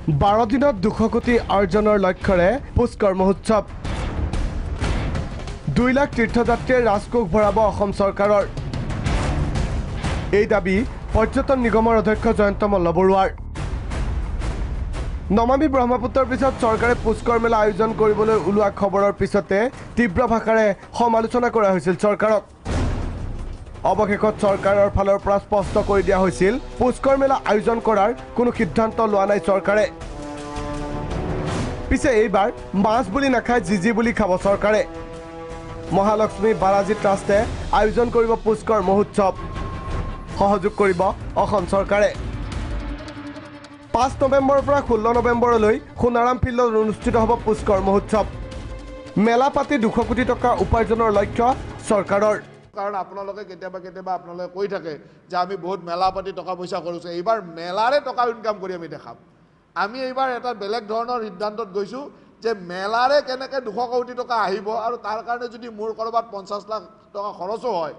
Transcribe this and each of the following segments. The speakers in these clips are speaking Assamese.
12 দিনত 200 কোটি অৰ্জনৰ লক্ষ্যৰে পুষ্কৰ মহোৎসৱ 2 লাখ তীৰ্থযাত্ৰীয়ে ৰাজকোষ ভৰাব অসম চৰকাৰৰ এই দাবী পৰ্যটন নিগমৰ অধ্যক্ষ জয়ন্ত মল্লবৰুৱাৰ নমামি ব্ৰহ্মপুত্ৰৰ পিছত চৰকাৰে পুষ্কৰ মেলা আয়োজন কৰিবলৈ ওলোৱা খবৰৰ পিছতে তীব্ৰ ভাষাৰে সমালোচনা কৰা হৈছিল চৰকাৰক অৱশেষত চৰকাৰৰ ফালৰ পৰা স্পষ্ট কৰি দিয়া হৈছিল পুষ্কৰ মেলা আয়োজন কৰাৰ কোনো সিদ্ধান্ত লোৱা নাই চৰকাৰে পিছে এইবাৰ মাছ বুলি নাখায় জিজি বুলি খাব চৰকাৰে মহালক্ষ্মী বালাজী ট্ৰাষ্টে আয়োজন কৰিব পুষ্কৰ মহোৎসৱ সহযোগ কৰিব অসম চৰকাৰে 5 নৱেম্বৰৰ পৰা 16 নৱেম্বৰলৈ সোণাৰাম ফিল্ডত অনুষ্ঠিত হ'ব পুষ্কৰ মহোৎসৱ মেলা পাতি 200 কোটি টকা উপাৰ্জনৰ লক্ষ্য চৰকাৰৰ কাৰণ আপোনালোকে কেতিয়াবা আপোনালোকে কৈ থাকে যে আমি বহুত মেলা পাতি টকা পইচা কৰিছো এইবাৰ মেলাৰে টকা ইনকাম কৰি আমি দেখাম আমি এইবাৰ এটা বেলেগ ধৰণৰ সিদ্ধান্তত গৈছো যে মেলাৰে কেনেকৈ 200 কোটি টকা আহিব আৰু তাৰ কাৰণে যদি মোৰ কৰবাত 50 লাখ টকা খৰচো হয়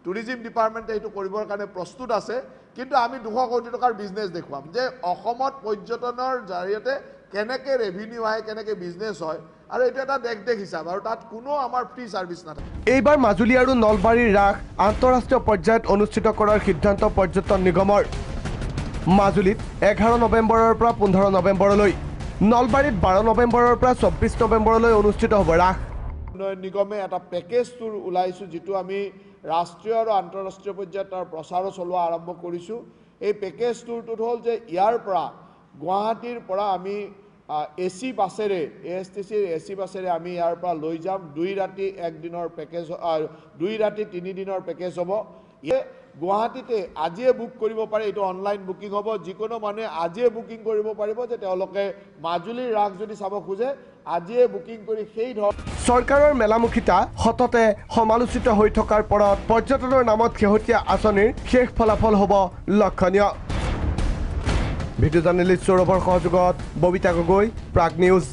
টুৰিজিম ডিপাৰ্টমেণ্টে এইটো কৰিবৰ কাৰণে প্ৰস্তুত আছে কিন্তু আমি 200 কোটি টকাৰ বিজনেছ দেখুৱাম যে অসমত পৰ্যটনৰ জৰিয়তে কেনেকৈ ৰেভিনিউ আহে কেনেকৈ বিজনেছ হয় আৰু এটা এটা দেখ হিচাপ আৰু তাত কোনো আমাৰ ফ্ৰী সাৰ্ভিস নাথাকে এইবাৰ মাজুলী আৰু নলবাৰীৰ ৰাস আন্তঃৰাষ্ট্ৰীয় পৰ্যায়ত অনুষ্ঠিত কৰাৰ সিদ্ধান্ত পৰ্যটন নিগমৰ মাজুলীত 11 নৱেম্বৰৰ পৰা 15 নৱেম্বৰলৈ নলবাৰীত 12 নৱেম্বৰৰ পৰা 24 নৱেম্বৰলৈ অনুষ্ঠিত হ'ব ৰাস উন্নয়ন নিগমে এটা পেকেজ টুৰ ওলাইছো যেটো আমি ৰাষ্ট্ৰীয় আৰু আন্তঃৰাষ্ট্ৰীয় পৰ্যায়ত তাৰ প্ৰচাৰো চলোৱা আৰম্ভ কৰিছো এই পেকেজ টুৰটোত হ'ল যে ইয়াৰ পৰা গুৱাহাটীৰ পৰা আমি এসি বাসেৰে এএসটিসিৰ এসি বাসেৰে আমি ইয়াৰ পৰা লৈ যাম 2 ৰাতি 1 দিনৰ পেকেজ 2 ৰাতি 3 দিনৰ পেকেজ হ'ব ইয়ে গুৱাহাটীতে আজিয়ে বুক কৰিব পাৰে এটো অনলাইন বুকিং হ'ব যিকোনো মানুহে আজিয়ে বুকিং কৰিব পাৰিব যে তেওঁলোকে মাজুলীৰ ৰাস যদি চাব খোজে আজিয়ে বুকিং কৰি সেই চৰকাৰৰ মেলামুখিতা হততে সমালোচিত হৈ থকাৰ পৰত পৰ্যটনৰ নামত খেহতীয়া আঁচনিৰ শেষ ফলাফল হ'ব লক্ষণীয় ভিডিঅ' জাৰ্নেলিষ্ট সৌৰভৰ সহযোগত ববিতা গগৈ প্ৰাগ নিউজ